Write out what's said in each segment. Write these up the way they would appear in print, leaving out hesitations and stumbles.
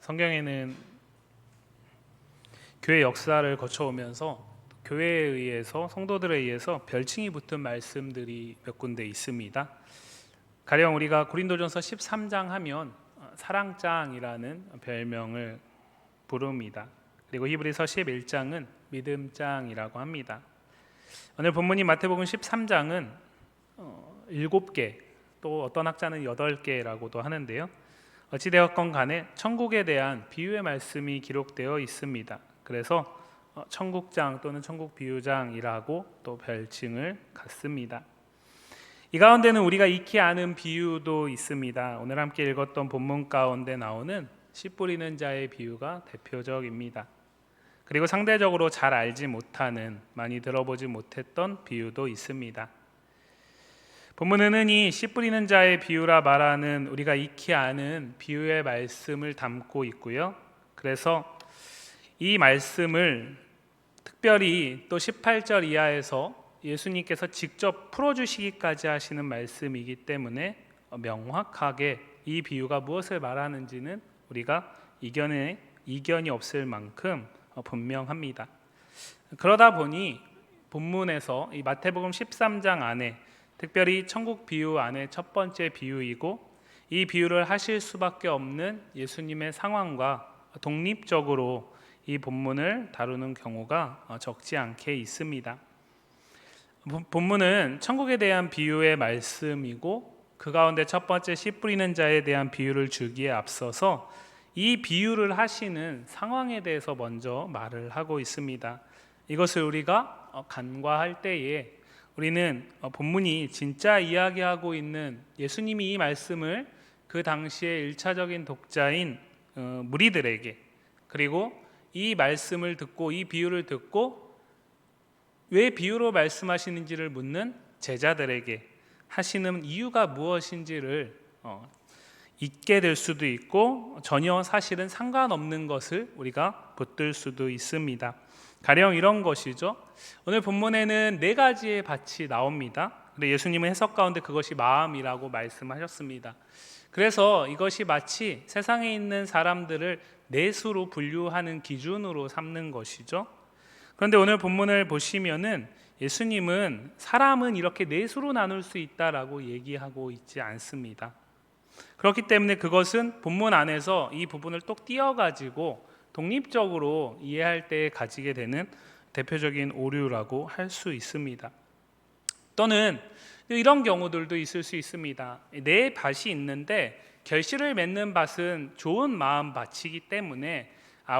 성경에는 교회 역사를 거쳐오면서 교회에 의해서 성도들에 의해서 별칭이 붙은 말씀들이 몇 군데 있습니다. 가령 우리가 고린도전서 13장 하면 사랑장이라는 별명을 부릅니다. 그리고 히브리서 11장은 믿음장이라고 합니다. 오늘 본문인 마태복음 13장은 7개, 또 어떤 학자는 8개라고도 하는데요. 어찌되었건 간에 천국에 대한 비유의 말씀이 기록되어 있습니다. 그래서 천국장 또는 천국비유장이라고 또 별칭을 갖습니다. 이 가운데는 우리가 익히 아는 비유도 있습니다. 오늘 함께 읽었던 본문 가운데 나오는 씨 뿌리는 자의 비유가 대표적입니다. 그리고 상대적으로 잘 알지 못하는, 많이 들어보지 못했던 비유도 있습니다. 본문에는 이 씨 뿌리는 자의 비유라 말하는 우리가 익히 아는 비유의 말씀을 담고 있고요. 그래서 이 말씀을 특별히 또 18절 이하에서 예수님께서 직접 풀어주시기까지 하시는 말씀이기 때문에 명확하게 이 비유가 무엇을 말하는지는 우리가 이견이 없을 만큼 분명합니다. 그러다 보니 본문에서 이 마태복음 13장 안에, 특별히 천국 비유 안에 첫 번째 비유이고, 이 비유를 하실 수밖에 없는 예수님의 상황과 독립적으로 이 본문을 다루는 경우가 적지 않게 있습니다. 본문은 천국에 대한 비유의 말씀이고, 그 가운데 첫 번째 씨 뿌리는 자에 대한 비유를 주기에 앞서서 이 비유를 하시는 상황에 대해서 먼저 말을 하고 있습니다. 이것을 우리가 간과할 때에 우리는 본문이 진짜 이야기하고 있는 예수님이 이 말씀을 그 당시의 1차적인 독자인 무리들에게, 그리고 이 말씀을 듣고 이 비유를 듣고 왜 비유로 말씀하시는지를 묻는 제자들에게 하시는 이유가 무엇인지를 잊게 될 수도 있고, 전혀 사실은 상관없는 것을 우리가 붙들 수도 있습니다. 가령 이런 것이죠. 오늘 본문에는 4가지의 밭이 나옵니다. 근데 예수님은 해석 가운데 그것이 마음이라고 말씀하셨습니다. 그래서 이것이 마치 세상에 있는 사람들을 내수로 분류하는 기준으로 삼는 것이죠. 그런데 오늘 본문을 보시면은 예수님은 사람은 이렇게 내수로 나눌 수 있다라고 얘기하고 있지 않습니다. 그렇기 때문에 그것은 본문 안에서 이 부분을 똑 띄어가지고 독립적으로 이해할 때 가지게 되는 대표적인 오류라고 할 수 있습니다. 또는 이런 경우들도 있을 수 있습니다. 4밭이 있는데 결실을 맺는 밭은 좋은 마음 밭이기 때문에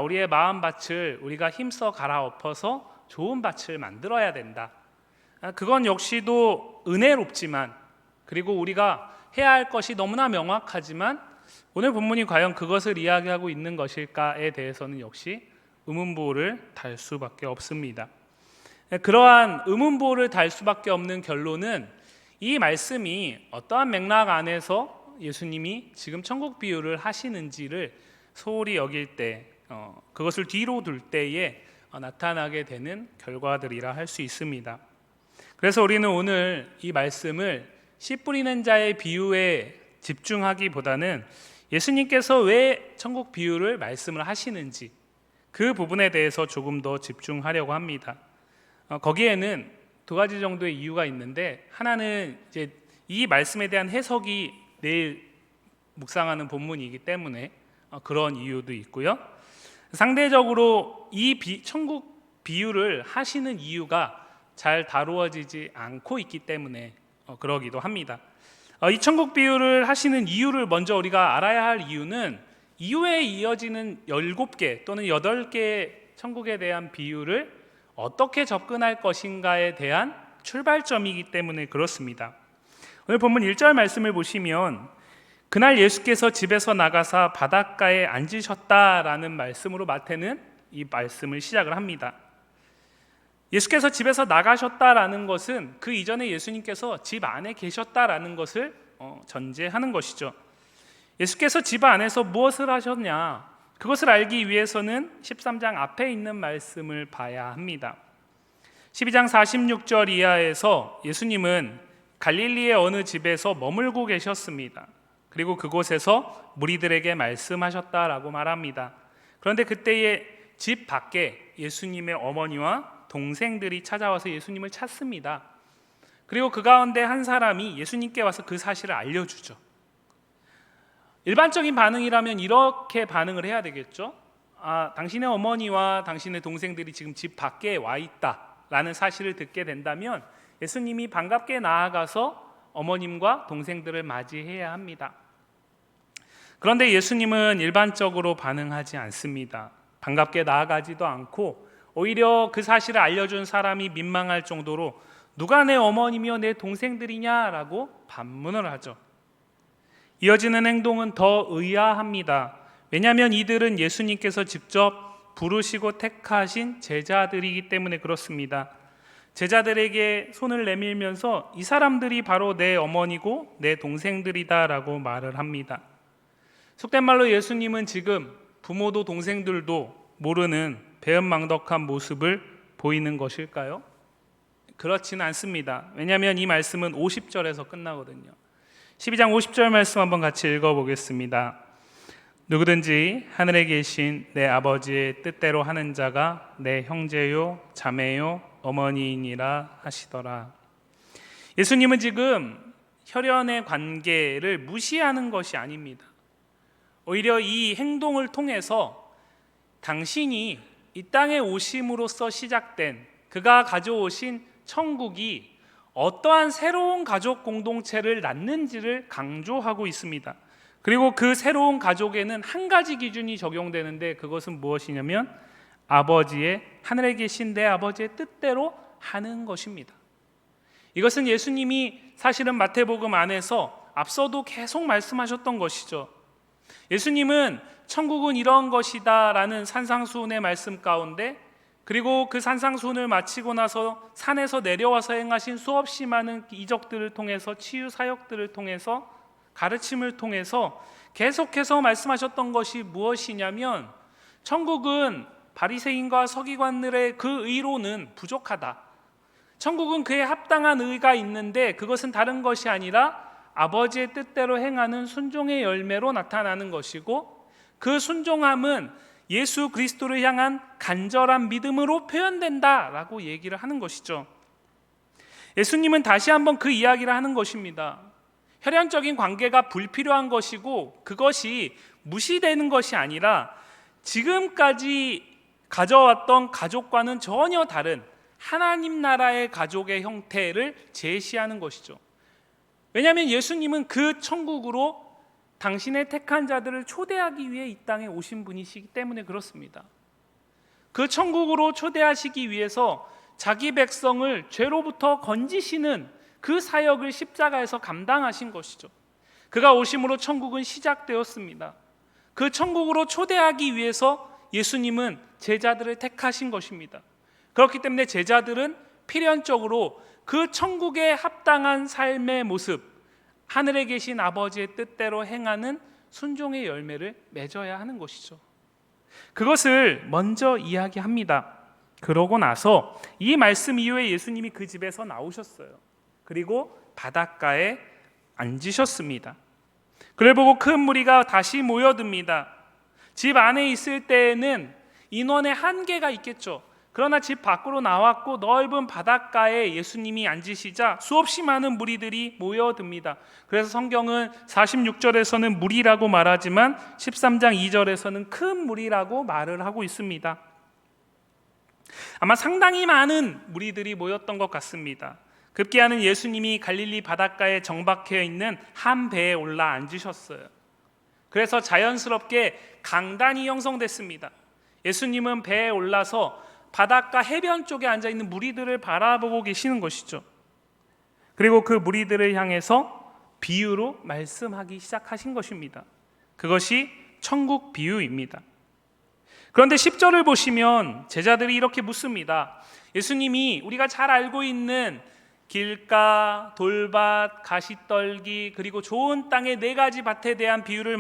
우리의 마음 밭을 우리가 힘써 갈아엎어서 좋은 밭을 만들어야 된다. 그건 역시도 은혜롭지만, 그리고 우리가 해야 할 것이 너무나 명확하지만 오늘 본문이 과연 그것을 이야기하고 있는 것일까에 대해서는 역시 의문부호를 달 수밖에 없습니다. 그러한 의문부호를 달 수밖에 없는 결론은 이 말씀이 어떠한 맥락 안에서 예수님이 지금 천국 비유를 하시는지를 소홀히 여길 때, 그것을 뒤로 둘 때에 나타나게 되는 결과들이라 할 수 있습니다. 그래서 우리는 오늘 이 말씀을 씨 뿌리는 자의 비유에 집중하기보다는 예수님께서 왜 천국 비유를 말씀을 하시는지 그 부분에 대해서 조금 더 집중하려고 합니다. 거기에는 2가지 정도의 이유가 있는데, 하나는 이제 이 말씀에 대한 해석이 내일 묵상하는 본문이기 때문에 그런 이유도 있고요. 상대적으로 이 천국 비유를 하시는 이유가 잘 다루어지지 않고 있기 때문에 그러기도 합니다. 이 천국 비유를 하시는 이유를 먼저 우리가 알아야 할 이유는 이후에 이어지는 7개 또는 8개의 천국에 대한 비유를 어떻게 접근할 것인가에 대한 출발점이기 때문에 그렇습니다. 오늘 본문 1절 말씀을 보시면 그날 예수께서 집에서 나가사 바닷가에 앉으셨다라는 말씀으로 마태는 이 말씀을 시작을 합니다. 예수께서 집에서 나가셨다라는 것은 그 이전에 예수님께서 집 안에 계셨다라는 것을 전제하는 것이죠. 예수께서 집 안에서 무엇을 하셨냐, 그것을 알기 위해서는 13장 앞에 있는 말씀을 봐야 합니다. 12장 46절 이하에서 예수님은 갈릴리의 어느 집에서 머물고 계셨습니다. 그리고 그곳에서 무리들에게 말씀하셨다라고 말합니다. 그런데 그때에 집 밖에 예수님의 어머니와 동생들이 찾아와서 예수님을 찾습니다. 그리고 그 가운데 한 사람이 예수님께 와서 그 사실을 알려주죠. 일반적인 반응이라면 이렇게 반응을 해야 되겠죠. 당신의 어머니와 당신의 동생들이 지금 집 밖에 와 있다라는 사실을 듣게 된다면 예수님이 반갑게 나아가서 어머님과 동생들을 맞이해야 합니다. 그런데 예수님은 일반적으로 반응하지 않습니다. 반갑게 나아가지도 않고 오히려 그 사실을 알려준 사람이 민망할 정도로 누가 내 어머니며 내 동생들이냐라고 반문을 하죠. 이어지는 행동은 더 의아합니다. 왜냐하면 이들은 예수님께서 직접 부르시고 택하신 제자들이기 때문에 그렇습니다. 제자들에게 손을 내밀면서 이 사람들이 바로 내 어머니고 내 동생들이다라고 말을 합니다. 속된 말로 예수님은 지금 부모도 동생들도 모르는 배은망덕한 모습을 보이는 것일까요? 그렇지는 않습니다. 왜냐하면 이 말씀은 50절에서 끝나거든요. 12장 50절 말씀 한번 같이 읽어보겠습니다. 누구든지 하늘에 계신 내 아버지의 뜻대로 하는 자가 내 형제요 자매요 어머니이니라 하시더라. 예수님은 지금 혈연의 관계를 무시하는 것이 아닙니다. 오히려 이 행동을 통해서 당신이 이 땅에 오심으로써 시작된 그가 가져오신 천국이 어떠한 새로운 가족 공동체를 낳는지를 강조하고 있습니다. 그리고 그 새로운 가족에는 한 가지 기준이 적용되는데 그것은 무엇이냐면 아버지의 하늘에 계신 내 아버지의 뜻대로 하는 것입니다. 이것은 예수님이 사실은 마태복음 안에서 앞서도 계속 말씀하셨던 것이죠. 예수님은 천국은 이런 것이다 라는 산상수훈의 말씀 가운데 그리고 그 산상수훈을 마치고 나서 산에서 내려와서 행하신 수없이 많은 이적들을 통해서 치유 사역들을 통해서 가르침을 통해서 계속해서 말씀하셨던 것이 무엇이냐면 천국은 바리새인과 서기관들의 그 의로는 부족하다. 천국은 그에 합당한 의가 있는데 그것은 다른 것이 아니라 아버지의 뜻대로 행하는 순종의 열매로 나타나는 것이고 그 순종함은 예수 그리스도를 향한 간절한 믿음으로 표현된다라고 얘기를 하는 것이죠. 예수님은 다시 한번 그 이야기를 하는 것입니다. 혈연적인 관계가 불필요한 것이고 그것이 무시되는 것이 아니라 지금까지 가져왔던 가족과는 전혀 다른 하나님 나라의 가족의 형태를 제시하는 것이죠. 왜냐하면 예수님은 그 천국으로 당신의 택한 자들을 초대하기 위해 이 땅에 오신 분이시기 때문에 그렇습니다. 그 천국으로 초대하시기 위해서 자기 백성을 죄로부터 건지시는 그 사역을 십자가에서 감당하신 것이죠. 그가 오심으로 천국은 시작되었습니다. 그 천국으로 초대하기 위해서 예수님은 제자들을 택하신 것입니다. 그렇기 때문에 제자들은 필연적으로 그 천국에 합당한 삶의 모습, 하늘에 계신 아버지의 뜻대로 행하는 순종의 열매를 맺어야 하는 것이죠. 그것을 먼저 이야기합니다. 그러고 나서 이 말씀 이후에 예수님이 그 집에서 나오셨어요. 그리고 바닷가에 앉으셨습니다. 그를 보고 큰 무리가 다시 모여듭니다. 집 안에 있을 때에는 인원의 한계가 있겠죠. 그러나 집 밖으로 나왔고 넓은 바닷가에 예수님이 앉으시자 수없이 많은 무리들이 모여듭니다. 그래서 성경은 46절에서는 무리라고 말하지만 13장 2절에서는 큰 무리라고 말을 하고 있습니다. 아마 상당히 많은 무리들이 모였던 것 같습니다. 급기야는 예수님이 갈릴리 바닷가에 정박해 있는 한 배에 올라 앉으셨어요. 그래서 자연스럽게 강단이 형성됐습니다. 예수님은 배에 올라서 바닷가 해변 쪽에 앉아있는 무리들을 바라보고 계시는 것이죠. 그리고 그 무리들을 향해서 비유로 말씀하기 시작하신 것입니다. 그것이 천국 비유입니다. 그런데 10절을 보시면 제자들이 이렇게 묻습니다. 예수님이 우리가 잘 알고 있는 길가, 돌밭, 가시떨기 그리고 좋은 땅의 4가지 밭에 대한 비유를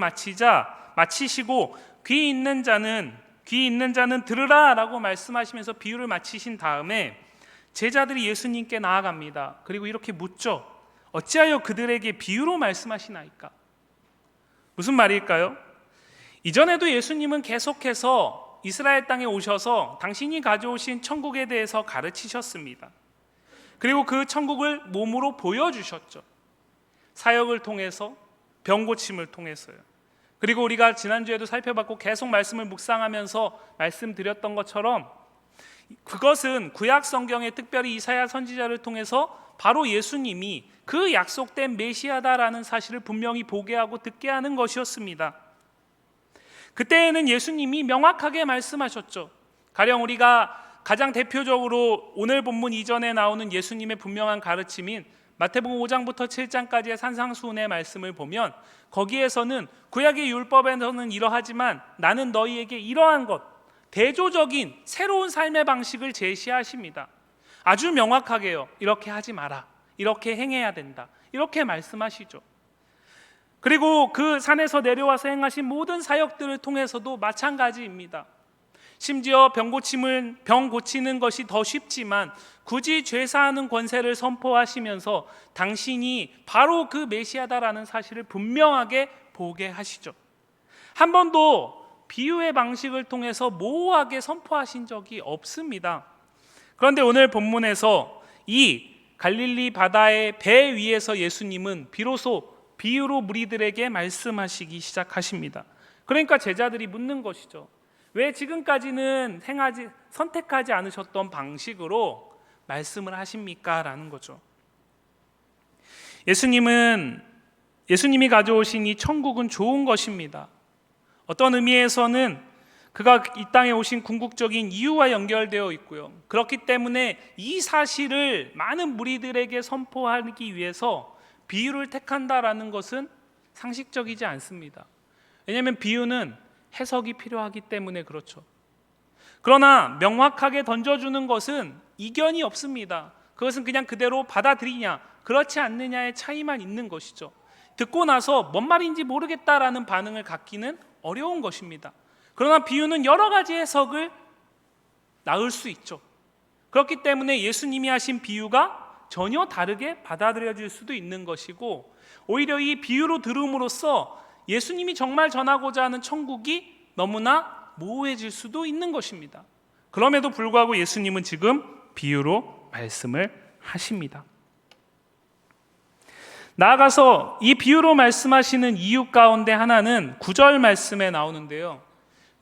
마치시고 귀 있는 자는 들으라 라고 말씀하시면서 비유를 마치신 다음에 제자들이 예수님께 나아갑니다. 그리고 이렇게 묻죠. 어찌하여 그들에게 비유로 말씀하시나이까? 무슨 말일까요? 이전에도 예수님은 계속해서 이스라엘 땅에 오셔서 당신이 가져오신 천국에 대해서 가르치셨습니다. 그리고 그 천국을 몸으로 보여주셨죠. 사역을 통해서, 병 고침을 통해서요. 그리고 우리가 지난주에도 살펴봤고 계속 말씀을 묵상하면서 말씀드렸던 것처럼 그것은 구약 성경에 특별히 이사야 선지자를 통해서 바로 예수님이 그 약속된 메시아다라는 사실을 분명히 보게 하고 듣게 하는 것이었습니다. 그때에는 예수님이 명확하게 말씀하셨죠. 가령 우리가 가장 대표적으로 오늘 본문 이전에 나오는 예수님의 분명한 가르침인 마태복음 5장부터 7장까지의 산상수훈의 말씀을 보면 거기에서는 구약의 율법에서는 이러하지만 나는 너희에게 이러한 것, 대조적인 새로운 삶의 방식을 제시하십니다. 아주 명확하게요. 이렇게 하지 마라, 이렇게 행해야 된다, 이렇게 말씀하시죠. 그리고 그 산에서 내려와서 행하신 모든 사역들을 통해서도 마찬가지입니다. 심지어 병 고치는 것이 더 쉽지만 굳이 죄사하는 권세를 선포하시면서 당신이 바로 그 메시아다라는 사실을 분명하게 보게 하시죠. 한 번도 비유의 방식을 통해서 모호하게 선포하신 적이 없습니다. 그런데 오늘 본문에서 이 갈릴리 바다의 배 위에서 예수님은 비로소 비유로 무리들에게 말씀하시기 시작하십니다. 그러니까 제자들이 묻는 것이죠. 왜 지금까지는 선택하지 않으셨던 방식으로 말씀을 하십니까? 라는 거죠. 예수님이 가져오신 이 천국은 좋은 것입니다. 어떤 의미에서는 그가 이 땅에 오신 궁극적인 이유와 연결되어 있고요. 그렇기 때문에 이 사실을 많은 무리들에게 선포하기 위해서 비유를 택한다라는 것은 상식적이지 않습니다. 왜냐하면 비유는 해석이 필요하기 때문에 그렇죠. 그러나 명확하게 던져주는 것은 이견이 없습니다. 그것은 그냥 그대로 받아들이냐 그렇지 않느냐의 차이만 있는 것이죠. 듣고 나서 뭔 말인지 모르겠다라는 반응을 갖기는 어려운 것입니다. 그러나 비유는 여러 가지 해석을 낳을 수 있죠. 그렇기 때문에 예수님이 하신 비유가 전혀 다르게 받아들여질 수도 있는 것이고, 오히려 이 비유로 들음으로써 예수님이 정말 전하고자 하는 천국이 너무나 모호해질 수도 있는 것입니다. 그럼에도 불구하고 예수님은 지금 비유로 말씀을 하십니다. 나아가서 이 비유로 말씀하시는 이유 가운데 하나는 9절 말씀에 나오는데요.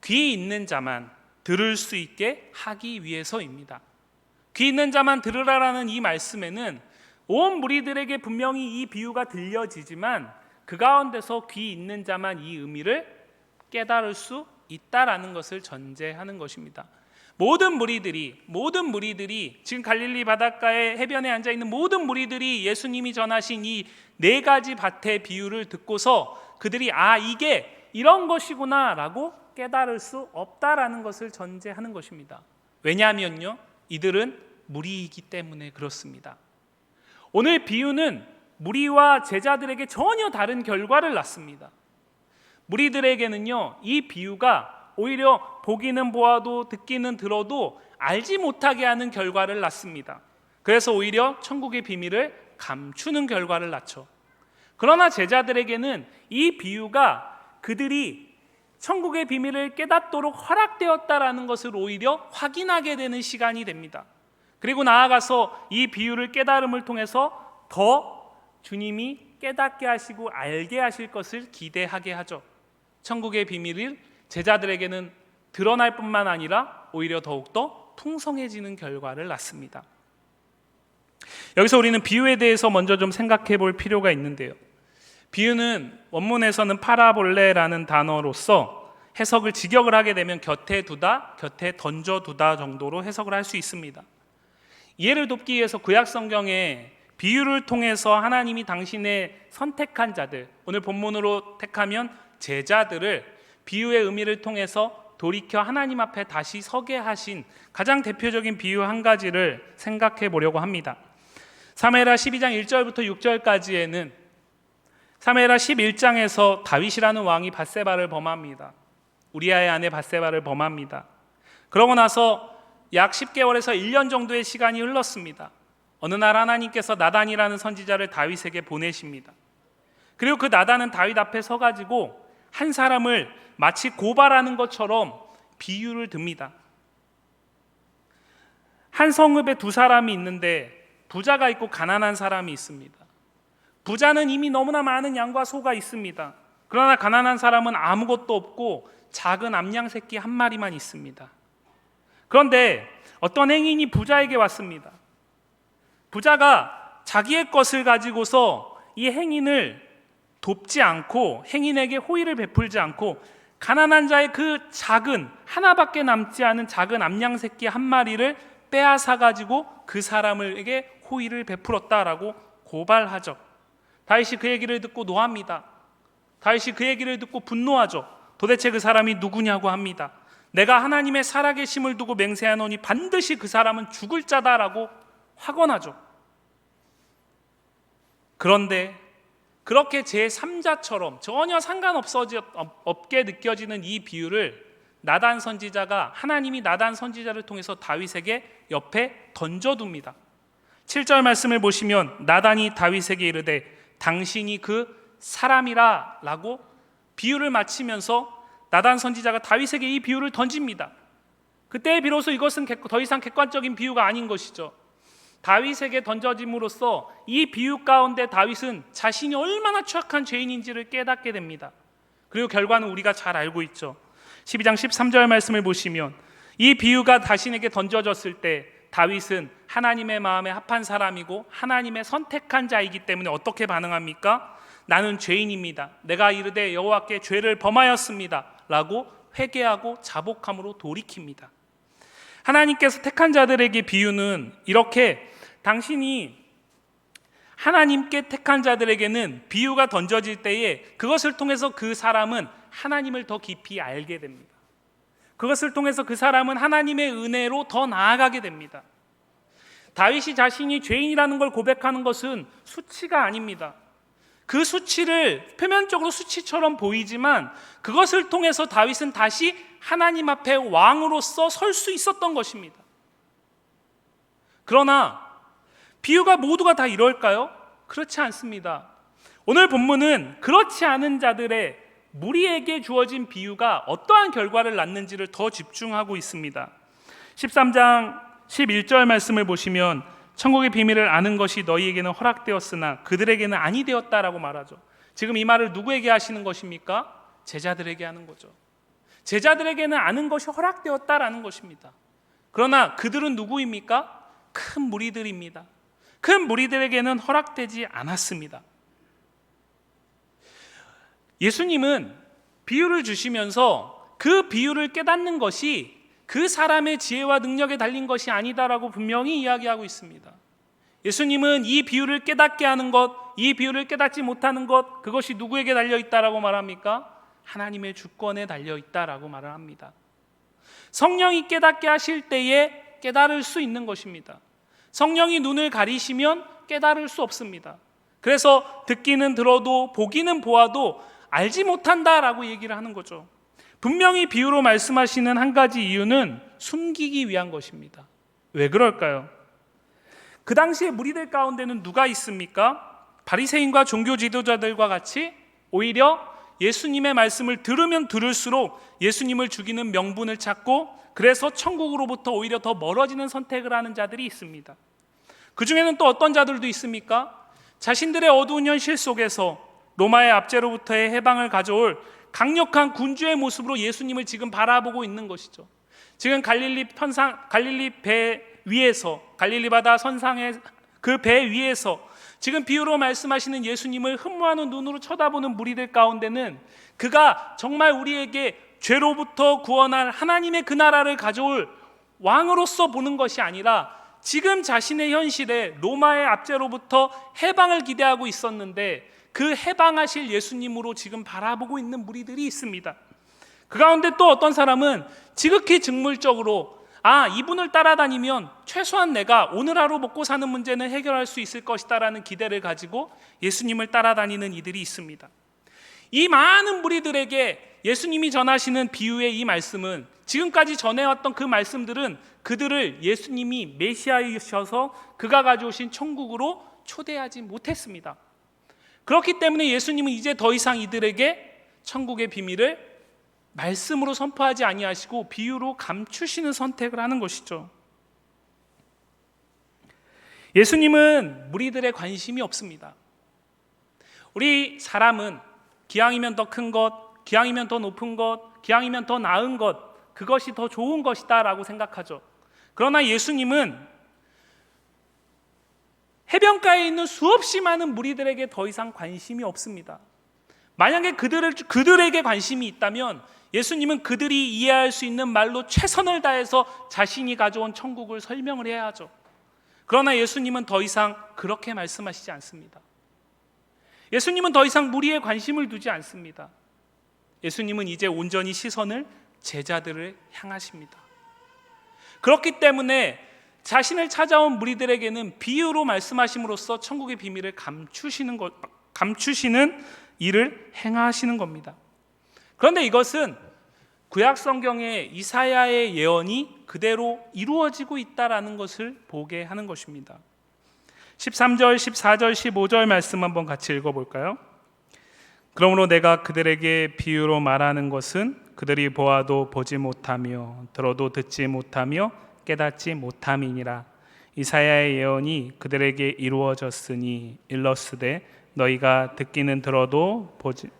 귀 있는 자만 들을 수 있게 하기 위해서입니다. 귀 있는 자만 들으라라는 이 말씀에는 온 무리들에게 분명히 이 비유가 들려지지만 그 가운데서 귀 있는 자만 이 의미를 깨달을 수 있다라는 것을 전제하는 것입니다. 모든 무리들이 지금 갈릴리 바닷가의 해변에 앉아 있는 모든 무리들이 예수님이 전하신 이 네 가지 밭의 비유를 듣고서 그들이 이게 이런 것이구나라고 깨달을 수 없다라는 것을 전제하는 것입니다. 왜냐하면요, 이들은 무리이기 때문에 그렇습니다. 오늘 비유는 무리와 제자들에게 전혀 다른 결과를 낳습니다. 무리들에게는요, 이 비유가 오히려 보기는 보아도 듣기는 들어도 알지 못하게 하는 결과를 낳습니다. 그래서 오히려 천국의 비밀을 감추는 결과를 낳죠. 그러나 제자들에게는 이 비유가 그들이 천국의 비밀을 깨닫도록 허락되었다라는 것을 오히려 확인하게 되는 시간이 됩니다. 그리고 나아가서 이 비유를 깨달음을 통해서 더 주님이 깨닫게 하시고 알게 하실 것을 기대하게 하죠. 천국의 비밀을 제자들에게는 드러날 뿐만 아니라 오히려 더욱더 풍성해지는 결과를 낳습니다. 여기서 우리는 비유에 대해서 먼저 좀 생각해 볼 필요가 있는데요. 비유는 원문에서는 파라볼레라는 단어로서 해석을 직역을 하게 되면 곁에 두다, 곁에 던져두다 정도로 해석을 할 수 있습니다. 이해를 돕기 위해서 구약 성경에 비유를 통해서 하나님이 당신의 선택한 자들, 오늘 본문으로 택하면 제자들을 비유의 의미를 통해서 돌이켜 하나님 앞에 다시 서게 하신 가장 대표적인 비유 한 가지를 생각해 보려고 합니다. 사무엘하 12장 1절부터 6절까지에는 사무엘하 11장에서 다윗이라는 왕이 밧세바를 범합니다. 우리아의 아내 밧세바를 범합니다. 그러고 나서 약 10개월에서 1년 정도의 시간이 흘렀습니다. 어느 날 하나님께서 나단이라는 선지자를 다윗에게 보내십니다. 그리고 그 나단은 다윗 앞에 서가지고 한 사람을 마치 고발하는 것처럼 비유를 듭니다. 한 성읍에 두 사람이 있는데 부자가 있고 가난한 사람이 있습니다. 부자는 이미 너무나 많은 양과 소가 있습니다. 그러나 가난한 사람은 아무것도 없고 작은 암양 새끼 한 마리만 있습니다. 그런데 어떤 행인이 부자에게 왔습니다. 부자가 자기의 것을 가지고서 이 행인을 돕지 않고 행인에게 호의를 베풀지 않고 가난한 자의 그 작은 하나밖에 남지 않은 작은 암양 새끼 한 마리를 빼앗아 가지고 그 사람에게 호의를 베풀었다라고 고발하죠. 다윗이 그 얘기를 듣고 노합니다. 다윗이 그 얘기를 듣고 분노하죠. 도대체 그 사람이 누구냐고 합니다. 내가 하나님의 살아계심을 두고 맹세하노니 반드시 그 사람은 죽을 자다라고 확언하죠. 그런데 그렇게 제3자처럼 전혀 상관없게 느껴지는 이 비유를 나단 선지자가 하나님이 나단 선지자를 통해서 다윗에게 옆에 던져둡니다. 7절 말씀을 보시면 나단이 다윗에게 이르되 당신이 그 사람이라 라고 비유를 마치면서 나단 선지자가 다윗에게 이 비유를 던집니다. 그때 비로소 이것은 더 이상 객관적인 비유가 아닌 것이죠. 다윗에게 던져짐으로써 이 비유 가운데 다윗은 자신이 얼마나 취약한 죄인인지를 깨닫게 됩니다. 그리고 결과는 우리가 잘 알고 있죠. 12장 13절 말씀을 보시면 이 비유가 자신에게 던져졌을 때 다윗은 하나님의 마음에 합한 사람이고 하나님의 선택한 자이기 때문에 어떻게 반응합니까? 나는 죄인입니다. 내가 이르되 여호와께 죄를 범하였습니다 라고 회개하고 자복함으로 돌이킵니다. 하나님께서 택한 자들에게 비유는 이렇게 당신이 하나님께 택한 자들에게는 비유가 던져질 때에 그것을 통해서 그 사람은 하나님을 더 깊이 알게 됩니다. 그것을 통해서 그 사람은 하나님의 은혜로 더 나아가게 됩니다. 다윗이 자신이 죄인이라는 걸 고백하는 것은 수치가 아닙니다. 그 수치를 표면적으로 수치처럼 보이지만 그것을 통해서 다윗은 다시 하나님 앞에 왕으로서 설 수 있었던 것입니다. 그러나 비유가 모두가 다 이럴까요? 그렇지 않습니다. 오늘 본문은 그렇지 않은 자들의 무리에게 주어진 비유가 어떠한 결과를 낳는지를 더 집중하고 있습니다. 13장 11절 말씀을 보시면 천국의 비밀을 아는 것이 너희에게는 허락되었으나 그들에게는 아니 되었다라고 말하죠. 지금 이 말을 누구에게 하시는 것입니까? 제자들에게 하는 거죠. 제자들에게는 아는 것이 허락되었다라는 것입니다. 그러나 그들은 누구입니까? 큰 무리들입니다. 큰 무리들에게는 허락되지 않았습니다. 예수님은 비유를 주시면서 그 비유를 깨닫는 것이 그 사람의 지혜와 능력에 달린 것이 아니다라고 분명히 이야기하고 있습니다. 예수님은 이 비유를 깨닫게 하는 것, 이 비유를 깨닫지 못하는 것, 그것이 누구에게 달려있다라고 말합니까? 하나님의 주권에 달려있다라고 말을 합니다. 성령이 깨닫게 하실 때에 깨달을 수 있는 것입니다. 성령이 눈을 가리시면 깨달을 수 없습니다. 그래서 듣기는 들어도 보기는 보아도 알지 못한다라고 얘기를 하는 거죠. 분명히 비유로 말씀하시는 한 가지 이유는 숨기기 위한 것입니다. 왜 그럴까요? 그 당시에 무리들 가운데는 누가 있습니까? 바리새인과 종교 지도자들과 같이 오히려 예수님의 말씀을 들으면 들을수록 예수님을 죽이는 명분을 찾고 그래서 천국으로부터 오히려 더 멀어지는 선택을 하는 자들이 있습니다. 그 중에는 또 어떤 자들도 있습니까? 자신들의 어두운 현실 속에서 로마의 압제로부터의 해방을 가져올 강력한 군주의 모습으로 예수님을 지금 바라보고 있는 것이죠. 지금 갈릴리 배 위에서, 갈릴리 바다 선상의 그 배 위에서 지금 비유로 말씀하시는 예수님을 흠모하는 눈으로 쳐다보는 무리들 가운데는 그가 정말 우리에게 죄로부터 구원할 하나님의 그 나라를 가져올 왕으로서 보는 것이 아니라 지금 자신의 현실에 로마의 압제로부터 해방을 기대하고 있었는데 그 해방하실 예수님으로 지금 바라보고 있는 무리들이 있습니다. 그 가운데 또 어떤 사람은 지극히 직물적으로 이분을 따라다니면 최소한 내가 오늘 하루 먹고 사는 문제는 해결할 수 있을 것이다 라는 기대를 가지고 예수님을 따라다니는 이들이 있습니다. 이 많은 무리들에게 예수님이 전하시는 비유의 이 말씀은 지금까지 전해왔던 그 말씀들은 그들을 예수님이 메시아이셔서 그가 가져오신 천국으로 초대하지 못했습니다. 그렇기 때문에 예수님은 이제 더 이상 이들에게 천국의 비밀을 말씀으로 선포하지 아니하시고 비유로 감추시는 선택을 하는 것이죠. 예수님은 무리들의 관심이 없습니다. 우리 사람은 기왕이면 더 큰 것, 기왕이면 더 높은 것, 기왕이면 더 나은 것, 그것이 더 좋은 것이다 라고 생각하죠. 그러나 예수님은 해변가에 있는 수없이 많은 무리들에게 더 이상 관심이 없습니다. 만약에 그들에게 관심이 있다면 예수님은 그들이 이해할 수 있는 말로 최선을 다해서 자신이 가져온 천국을 설명을 해야 하죠. 그러나 예수님은 더 이상 그렇게 말씀하시지 않습니다. 예수님은 더 이상 무리에 관심을 두지 않습니다. 예수님은 이제 온전히 시선을 제자들을 향하십니다. 그렇기 때문에 자신을 찾아온 무리들에게는 비유로 말씀하심으로써 천국의 비밀을 감추시는 일을 행하시는 겁니다. 그런데 이것은 구약 성경의 이사야의 예언이 그대로 이루어지고 있다라는 것을 보게 하는 것입니다. 13절, 14절, 15절 말씀 한번 같이 읽어볼까요? 그러므로 내가 그들에게 비유로 말하는 것은 그들이 보아도 보지 못하며 들어도 듣지 못하며 깨닫지 못함이니라. 이사야의 예언이 그들에게 이루어졌으니 일러스되 너희가 듣기는 들어도 보지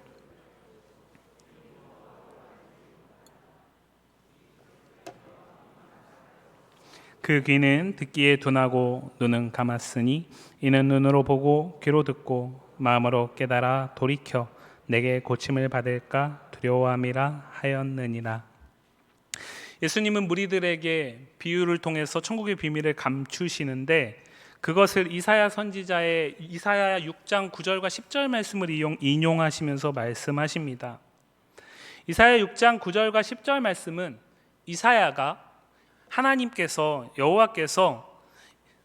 그 귀는 듣기에 둔하고 눈은 감았으니 이는 눈으로 보고 귀로 듣고 마음으로 깨달아 돌이켜 내게 고침을 받을까 두려워함이라 하였느니라. 예수님은 무리들에게 비유를 통해서 천국의 비밀을 감추시는데 그것을 이사야 선지자의 이사야 6장 9절과 10절 말씀을 인용하시면서 말씀하십니다. 이사야 6장 9절과 10절 말씀은 이사야가 하나님께서 여호와께서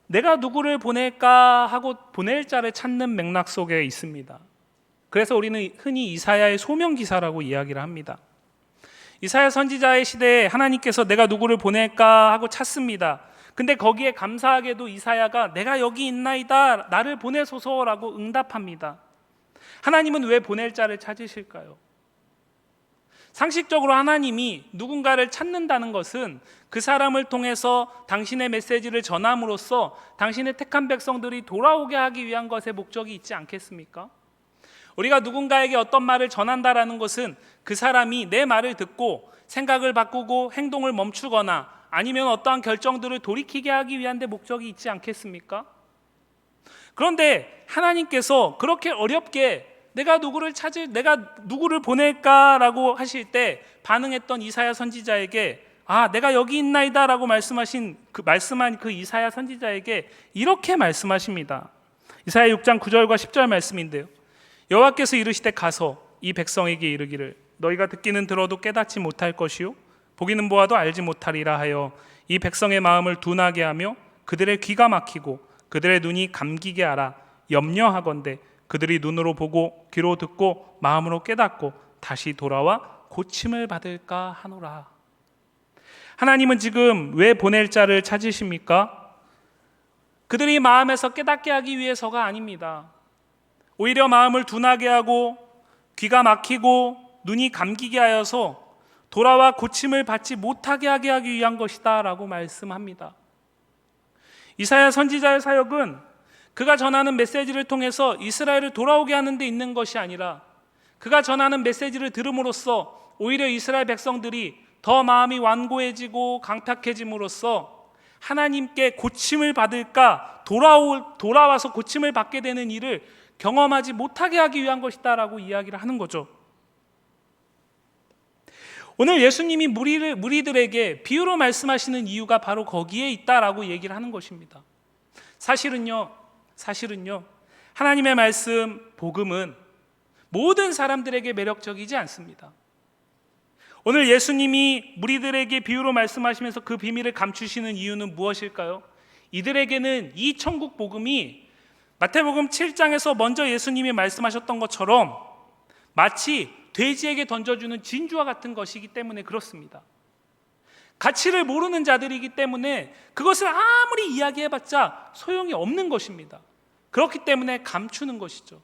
내가 누구를 보낼까 하고 보낼 자를 찾는 맥락 속에 있습니다. 그래서 우리는 흔히 이사야의 소명기사라고 이야기를 합니다. 이사야 선지자의 시대에 하나님께서 내가 누구를 보낼까 하고 찾습니다. 근데 거기에 감사하게도 이사야가 내가 여기 있나이다 나를 보내소서라고 응답합니다. 하나님은 왜 보낼 자를 찾으실까요? 상식적으로 하나님이 누군가를 찾는다는 것은 그 사람을 통해서 당신의 메시지를 전함으로써 당신의 택한 백성들이 돌아오게 하기 위한 것에 목적이 있지 않겠습니까? 우리가 누군가에게 어떤 말을 전한다라는 것은 그 사람이 내 말을 듣고 생각을 바꾸고 행동을 멈추거나 아니면 어떠한 결정들을 돌이키게 하기 위한 데 목적이 있지 않겠습니까? 그런데 하나님께서 그렇게 어렵게 내가 누구를 보낼까라고 하실 때 반응했던 이사야 선지자에게 내가 여기 있나이다라고 말씀한 그 이사야 선지자에게 이렇게 말씀하십니다. 이사야 6장 9절과 10절 말씀인데요. 여호와께서 이르시되 가서 이 백성에게 이르기를 너희가 듣기는 들어도 깨닫지 못할 것이요 보기는 보아도 알지 못하리라 하여 이 백성의 마음을 둔하게 하며 그들의 귀가 막히고 그들의 눈이 감기게 하라. 염려하건대 그들이 눈으로 보고 귀로 듣고 마음으로 깨닫고 다시 돌아와 고침을 받을까 하노라. 하나님은 지금 왜 보낼 자를 찾으십니까? 그들이 마음에서 깨닫게 하기 위해서가 아닙니다. 오히려 마음을 둔하게 하고 귀가 막히고 눈이 감기게 하여서 돌아와 고침을 받지 못하게 하게 하기 위한 것이다 라고 말씀합니다. 이사야 선지자의 사역은 그가 전하는 메시지를 통해서 이스라엘을 돌아오게 하는 데 있는 것이 아니라 그가 전하는 메시지를 들음으로써 오히려 이스라엘 백성들이 더 마음이 완고해지고 강탁해짐으로써 하나님께 고침을 받을까 돌아와서 고침을 받게 되는 일을 경험하지 못하게 하기 위한 것이다 라고 이야기를 하는 거죠. 오늘 예수님이 무리들에게 비유로 말씀하시는 이유가 바로 거기에 있다라고 얘기를 하는 것입니다. 사실은요 하나님의 말씀 복음은 모든 사람들에게 매력적이지 않습니다. 오늘 예수님이 무리들에게 비유로 말씀하시면서 그 비밀을 감추시는 이유는 무엇일까요? 이들에게는 이 천국 복음이 마태복음 7장에서 먼저 예수님이 말씀하셨던 것처럼 마치 돼지에게 던져주는 진주와 같은 것이기 때문에 그렇습니다. 가치를 모르는 자들이기 때문에 그것을 아무리 이야기해봤자 소용이 없는 것입니다. 그렇기 때문에 감추는 것이죠.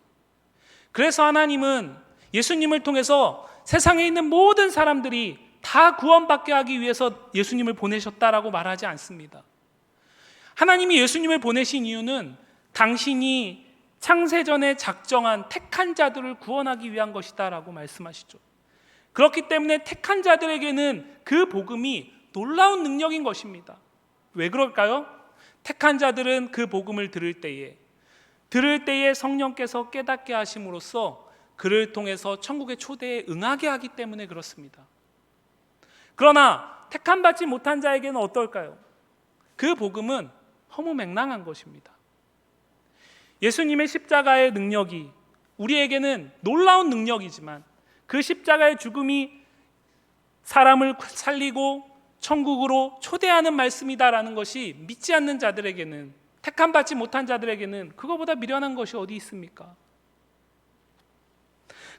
그래서 하나님은 예수님을 통해서 세상에 있는 모든 사람들이 다 구원받게 하기 위해서 예수님을 보내셨다라고 말하지 않습니다. 하나님이 예수님을 보내신 이유는 당신이 창세전에 작정한 택한 자들을 구원하기 위한 것이다 라고 말씀하시죠. 그렇기 때문에 택한 자들에게는 그 복음이 놀라운 능력인 것입니다. 왜 그럴까요? 택한 자들은 그 복음을 들을 때에 성령께서 깨닫게 하심으로써 그를 통해서 천국의 초대에 응하게 하기 때문에 그렇습니다. 그러나 택함받지 못한 자에게는 어떨까요? 그 복음은 허무맹랑한 것입니다. 예수님의 십자가의 능력이 우리에게는 놀라운 능력이지만 그 십자가의 죽음이 사람을 살리고 천국으로 초대하는 말씀이다라는 것이 믿지 않는 자들에게는, 택함받지 못한 자들에게는 그거보다 미련한 것이 어디 있습니까?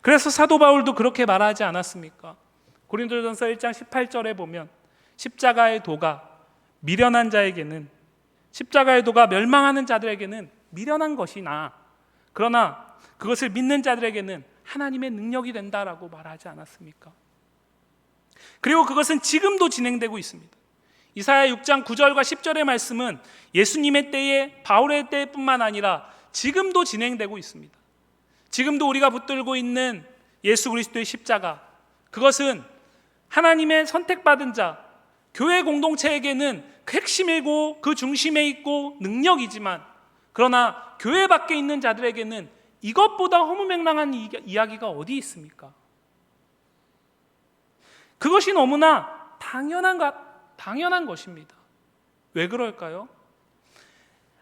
그래서 사도 바울도 그렇게 말하지 않았습니까? 고린도전서 1장 18절에 보면 십자가의 도가 미련한 자에게는, 십자가의 도가 멸망하는 자들에게는 미련한 것이나 그러나 그것을 믿는 자들에게는 하나님의 능력이 된다라고 말하지 않았습니까? 그리고 그것은 지금도 진행되고 있습니다. 이사야 6장 9절과 10절의 말씀은 예수님의 때에, 바울의 때뿐만 아니라 지금도 진행되고 있습니다. 지금도 우리가 붙들고 있는 예수 그리스도의 십자가, 그것은 하나님의 선택받은 자, 교회 공동체에게는 핵심이고 그 중심에 있고 능력이지만, 그러나 교회 밖에 있는 자들에게는 이것보다 허무맹랑한 이야기가 어디 있습니까? 그것이 너무나 당연한 것입니다. 왜 그럴까요?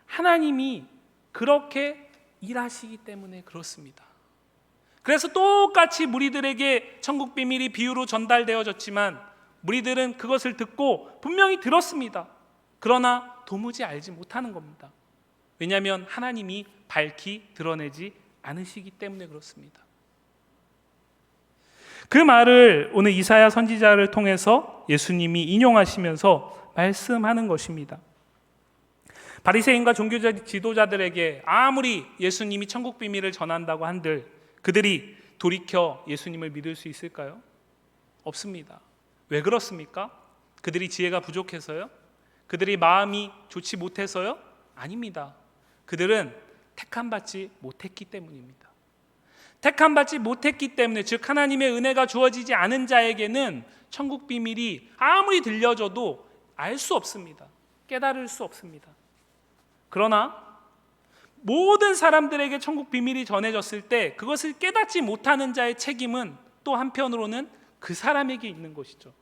하나님이 그렇게 일하시기 때문에 그렇습니다. 그래서 똑같이 무리들에게 천국 비밀이 비유로 전달되어졌지만 무리들은 그것을 듣고 분명히 들었습니다. 그러나 도무지 알지 못하는 겁니다. 왜냐하면 하나님이 밝히 드러내지 않으시기 때문에 그렇습니다. 그 말을 오늘 이사야 선지자를 통해서 예수님이 인용하시면서 말씀하는 것입니다. 바리새인과 종교 지도자들에게 아무리 예수님이 천국 비밀을 전한다고 한들 그들이 돌이켜 예수님을 믿을 수 있을까요? 없습니다. 왜 그렇습니까? 그들이 지혜가 부족해서요? 그들이 마음이 좋지 못해서요? 아닙니다. 그들은 택함받지 못했기 때문입니다. 택함받지 못했기 때문에, 즉 하나님의 은혜가 주어지지 않은 자에게는 천국 비밀이 아무리 들려줘도 알 수 없습니다. 깨달을 수 없습니다. 그러나 모든 사람들에게 천국 비밀이 전해졌을 때 그것을 깨닫지 못하는 자의 책임은 또 한편으로는 그 사람에게 있는 것이죠.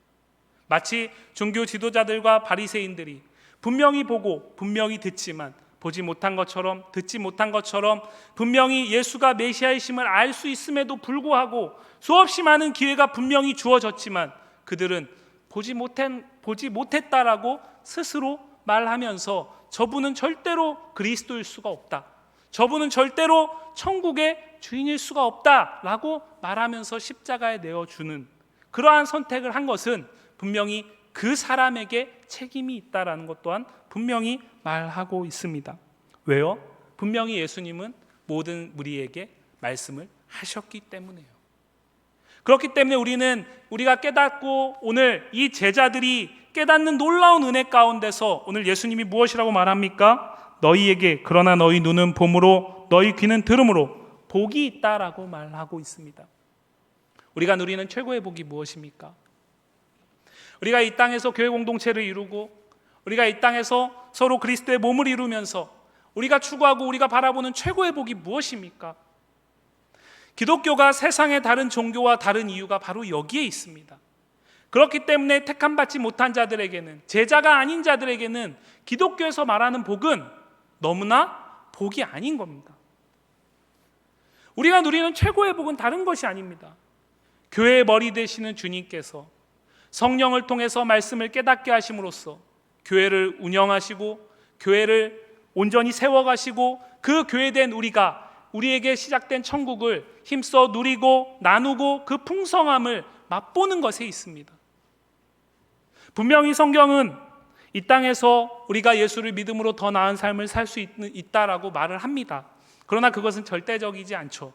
마치 종교 지도자들과 바리새인들이 분명히 보고 분명히 듣지만 보지 못한 것처럼, 듣지 못한 것처럼 분명히 예수가 메시아이심을 알 수 있음에도 불구하고 수없이 많은 기회가 분명히 주어졌지만 그들은 보지 못했다라고 스스로 말하면서 저분은 절대로 그리스도일 수가 없다, 저분은 절대로 천국의 주인일 수가 없다라고 말하면서 십자가에 내어주는 그러한 선택을 한 것은 분명히 그 사람에게 책임이 있다라는 것 또한 분명히 말하고 있습니다. 왜요? 분명히 예수님은 모든 무리에게 말씀을 하셨기 때문에요. 그렇기 때문에 우리가 깨닫고 오늘 이 제자들이 깨닫는 놀라운 은혜 가운데서 오늘 예수님이 무엇이라고 말합니까? 너희에게, 그러나 너희 눈은 봄으로 너희 귀는 들음으로 복이 있다라고 말하고 있습니다. 우리가 누리는 최고의 복이 무엇입니까? 우리가 이 땅에서 교회 공동체를 이루고 우리가 이 땅에서 서로 그리스도의 몸을 이루면서 우리가 추구하고 우리가 바라보는 최고의 복이 무엇입니까? 기독교가 세상의 다른 종교와 다른 이유가 바로 여기에 있습니다. 그렇기 때문에 택함받지 못한 자들에게는, 제자가 아닌 자들에게는 기독교에서 말하는 복은 너무나 복이 아닌 겁니다. 우리가 누리는 최고의 복은 다른 것이 아닙니다. 교회의 머리 되시는 주님께서 성령을 통해서 말씀을 깨닫게 하심으로써 교회를 운영하시고 교회를 온전히 세워가시고 그 교회된 우리에게 시작된 천국을 힘써 누리고 나누고 그 풍성함을 맛보는 것에 있습니다. 분명히 성경은 이 땅에서 우리가 예수를 믿음으로 더 나은 삶을 살 수 있다라고 말을 합니다. 그러나 그것은 절대적이지 않죠.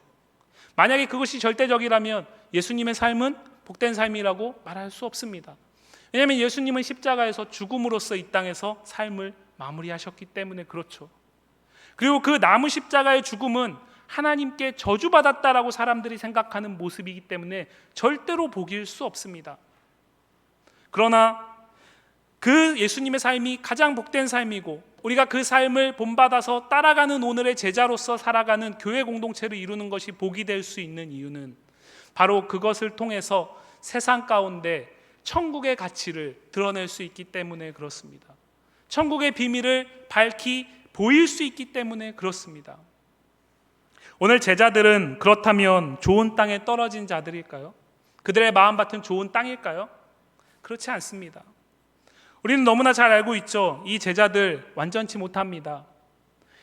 만약에 그것이 절대적이라면 예수님의 삶은 복된 삶이라고 말할 수 없습니다. 왜냐하면 예수님은 십자가에서 죽음으로써 이 땅에서 삶을 마무리하셨기 때문에 그렇죠. 그리고 그 나무 십자가의 죽음은 하나님께 저주받았다라고 사람들이 생각하는 모습이기 때문에 절대로 복일 수 없습니다. 그러나 그 예수님의 삶이 가장 복된 삶이고 우리가 그 삶을 본받아서 따라가는 오늘의 제자로서 살아가는 교회 공동체를 이루는 것이 복이 될 수 있는 이유는 바로 그것을 통해서 세상 가운데 천국의 가치를 드러낼 수 있기 때문에 그렇습니다. 천국의 비밀을 밝히 보일 수 있기 때문에 그렇습니다. 오늘 제자들은 그렇다면 좋은 땅에 떨어진 자들일까요? 그들의 마음밭은 좋은 땅일까요? 그렇지 않습니다. 우리는 너무나 잘 알고 있죠. 이 제자들 완전치 못합니다.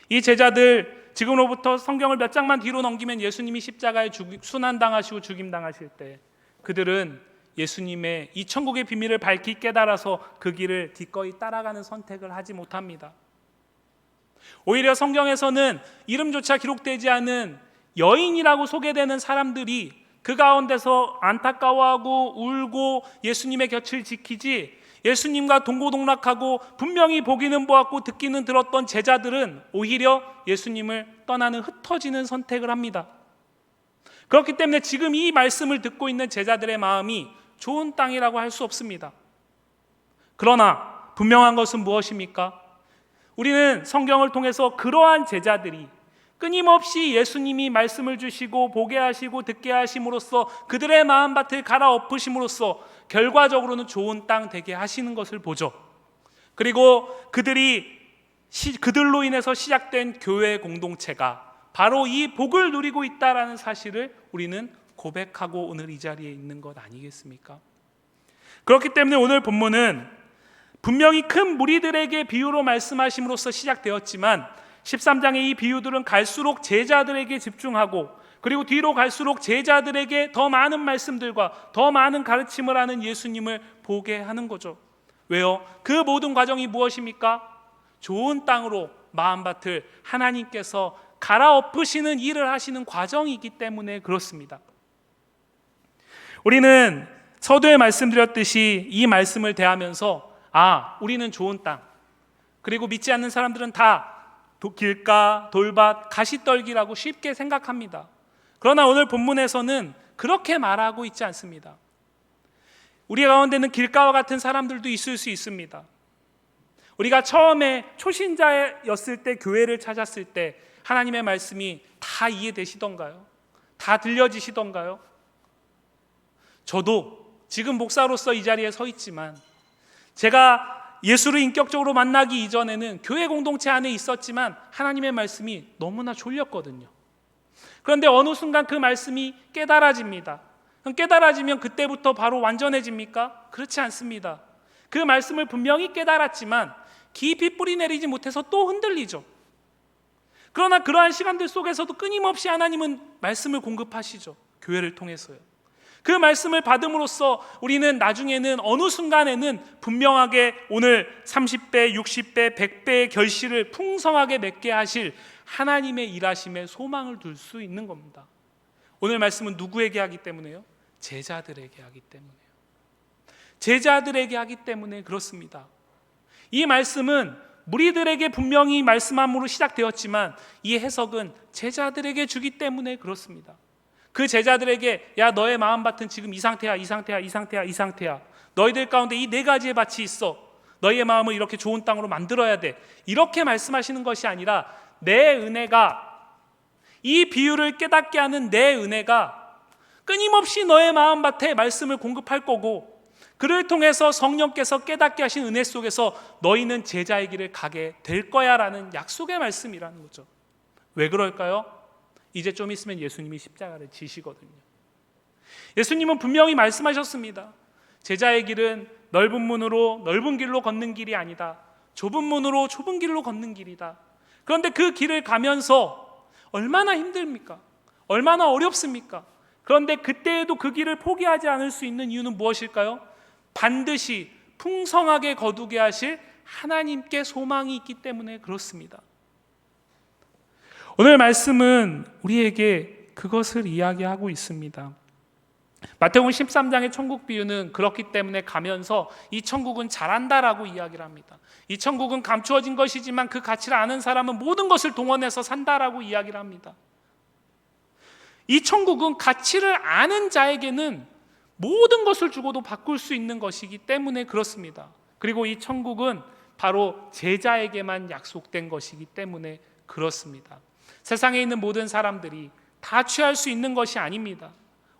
이 제자들 지금으로부터 성경을 몇 장만 뒤로 넘기면 예수님이 십자가에 순환당하시고 죽임당하실 때 그들은 예수님의 이 천국의 비밀을 밝히 깨달아서 그 길을 기꺼이 따라가는 선택을 하지 못합니다. 오히려 성경에서는 이름조차 기록되지 않은 여인이라고 소개되는 사람들이 그 가운데서 안타까워하고 울고 예수님의 곁을 지키지, 예수님과 동고동락하고 분명히 보기는 보았고 듣기는 들었던 제자들은 오히려 예수님을 떠나는 흩어지는 선택을 합니다. 그렇기 때문에 지금 이 말씀을 듣고 있는 제자들의 마음이 좋은 땅이라고 할 수 없습니다. 그러나 분명한 것은 무엇입니까? 우리는 성경을 통해서 그러한 제자들이 끊임없이 예수님이 말씀을 주시고 보게 하시고 듣게 하심으로써 그들의 마음밭을 갈아엎으심으로써 결과적으로는 좋은 땅 되게 하시는 것을 보죠. 그리고 그들로 인해서 시작된 교회 공동체가 바로 이 복을 누리고 있다라는 사실을 우리는 고백하고 오늘 이 자리에 있는 것 아니겠습니까? 그렇기 때문에 오늘 본문은 분명히 큰 무리들에게 비유로 말씀하심으로써 시작되었지만 13장의 이 비유들은 갈수록 제자들에게 집중하고 그리고 뒤로 갈수록 제자들에게 더 많은 말씀들과 더 많은 가르침을 하는 예수님을 보게 하는 거죠. 왜요? 그 모든 과정이 무엇입니까? 좋은 땅으로 마음밭을 하나님께서 갈아엎으시는 일을 하시는 과정이기 때문에 그렇습니다. 우리는 서두에 말씀드렸듯이 이 말씀을 대하면서 우리는 좋은 땅, 그리고 믿지 않는 사람들은 다 길가, 돌밭, 가시떨기라고 쉽게 생각합니다. 그러나 오늘 본문에서는 그렇게 말하고 있지 않습니다. 우리 가운데는 길가와 같은 사람들도 있을 수 있습니다. 우리가 처음에 초신자였을 때 교회를 찾았을 때 하나님의 말씀이 다 이해되시던가요? 다 들려지시던가요? 저도 지금 목사로서 이 자리에 서 있지만 제가 예수를 인격적으로 만나기 이전에는 교회 공동체 안에 있었지만 하나님의 말씀이 너무나 졸렸거든요. 그런데 어느 순간 그 말씀이 깨달아집니다. 깨달아지면 그때부터 바로 완전해집니까? 그렇지 않습니다. 그 말씀을 분명히 깨달았지만 깊이 뿌리 내리지 못해서 또 흔들리죠. 그러나 그러한 시간들 속에서도 끊임없이 하나님은 말씀을 공급하시죠. 교회를 통해서요. 그 말씀을 받음으로써 우리는 나중에는 어느 순간에는 분명하게 오늘 30배, 60배, 100배의 결실을 풍성하게 맺게 하실 하나님의 일하심에 소망을 둘 수 있는 겁니다. 오늘 말씀은 누구에게 하기 때문에요? 제자들에게 하기 때문에요. 제자들에게 하기 때문에 그렇습니다. 이 말씀은 무리들에게 분명히 말씀함으로 시작되었지만 이 해석은 제자들에게 주기 때문에 그렇습니다. 그 제자들에게 너의 마음밭은 지금 이 상태야, 이 상태야, 이 상태야, 이 상태야. 너희들 가운데 이 네 가지의 밭이 있어. 너희의 마음을 이렇게 좋은 땅으로 만들어야 돼. 이렇게 말씀하시는 것이 아니라 내 은혜가, 이 비유를 깨닫게 하는 내 은혜가 끊임없이 너의 마음밭에 말씀을 공급할 거고 그를 통해서 성령께서 깨닫게 하신 은혜 속에서 너희는 제자의 길을 가게 될 거야 라는 약속의 말씀이라는 거죠. 왜 그럴까요? 이제 좀 있으면 예수님이 십자가를 지시거든요. 예수님은 분명히 말씀하셨습니다. 제자의 길은 넓은 문으로 넓은 길로 걷는 길이 아니다. 좁은 문으로 좁은 길로 걷는 길이다. 그런데 그 길을 가면서 얼마나 힘듭니까? 얼마나 어렵습니까? 그런데 그때에도 그 길을 포기하지 않을 수 있는 이유는 무엇일까요? 반드시 풍성하게 거두게 하실 하나님께 소망이 있기 때문에 그렇습니다. 오늘 말씀은 우리에게 그것을 이야기하고 있습니다. 마태복음 13장의 천국 비유는 그렇기 때문에 가면서 이 천국은 잘한다라고 이야기를 합니다. 이 천국은 감추어진 것이지만 그 가치를 아는 사람은 모든 것을 동원해서 산다라고 이야기를 합니다. 이 천국은 가치를 아는 자에게는 모든 것을 주고도 바꿀 수 있는 것이기 때문에 그렇습니다. 그리고 이 천국은 바로 제자에게만 약속된 것이기 때문에 그렇습니다. 세상에 있는 모든 사람들이 다 취할 수 있는 것이 아닙니다.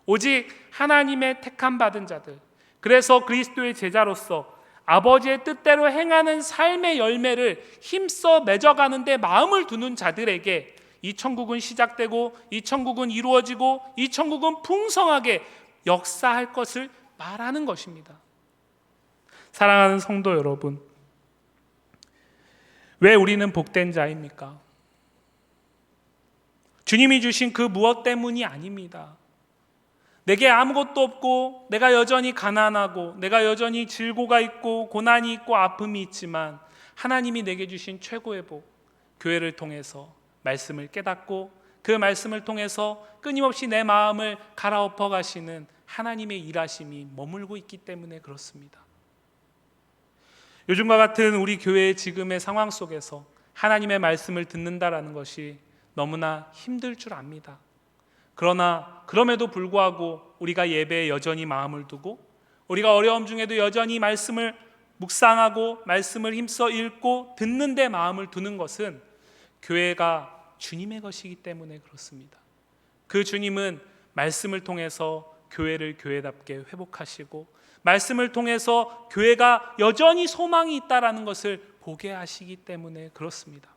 오직 하나님의 택함 받은 자들, 그래서 그리스도의 제자로서 아버지의 뜻대로 행하는 삶의 열매를 힘써 맺어가는 데 마음을 두는 자들에게 이 천국은 시작되고 이 천국은 이루어지고 이 천국은 풍성하게 역사할 것을 말하는 것입니다. 사랑하는 성도 여러분, 왜 우리는 복된 자입니까? 주님이 주신 그 무엇 때문이 아닙니다. 내게 아무것도 없고 내가 여전히 가난하고 내가 여전히 질고가 있고 고난이 있고 아픔이 있지만 하나님이 내게 주신 최고의 복, 교회를 통해서 말씀을 깨닫고 그 말씀을 통해서 끊임없이 내 마음을 갈아엎어 가시는 하나님의 일하심이 머물고 있기 때문에 그렇습니다. 요즘과 같은 우리 교회의 지금의 상황 속에서 하나님의 말씀을 듣는다라는 것이 너무나 힘들 줄 압니다. 그러나 그럼에도 불구하고 우리가 예배에 여전히 마음을 두고 우리가 어려움 중에도 여전히 말씀을 묵상하고 말씀을 힘써 읽고 듣는 데 마음을 두는 것은 교회가 주님의 것이기 때문에 그렇습니다. 그 주님은 말씀을 통해서 교회를 교회답게 회복하시고 말씀을 통해서 교회가 여전히 소망이 있다라는 것을 보게 하시기 때문에 그렇습니다.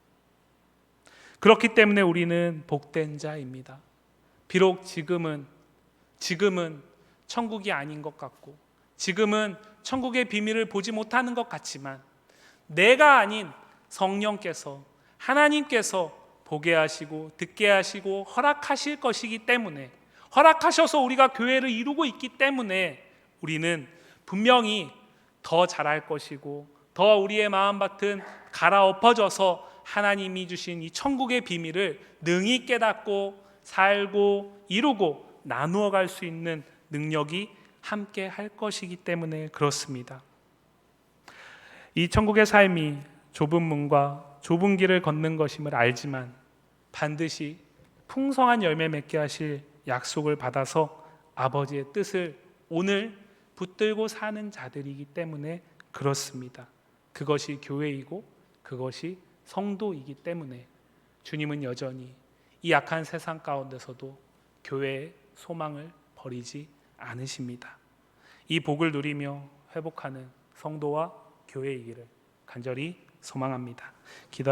그렇기 때문에 우리는 복된 자입니다. 비록 지금은 천국이 아닌 것 같고 지금은 천국의 비밀을 보지 못하는 것 같지만 내가 아닌 성령께서 하나님께서 보게 하시고 듣게 하시고 허락하실 것이기 때문에 허락하셔서 우리가 교회를 이루고 있기 때문에 우리는 분명히 더 잘할 것이고 더 우리의 마음밭은 갈아엎어져서 하나님이 주신 이 천국의 비밀을 능히 깨닫고 살고 이루고 나누어 갈 수 있는 능력이 함께 할 것이기 때문에 그렇습니다. 이 천국의 삶이 좁은 문과 좁은 길을 걷는 것임을 알지만 반드시 풍성한 열매 맺게 하실 약속을 받아서 아버지의 뜻을 오늘 붙들고 사는 자들이기 때문에 그렇습니다. 그것이 교회이고 그것이 성도이기 때문에 주님은 여전히 이 약한 세상 가운데서도 교회의 소망을 버리지 않으십니다. 이 복을 누리며 회복하는 성도와 교회이기를 간절히 소망합니다. 기도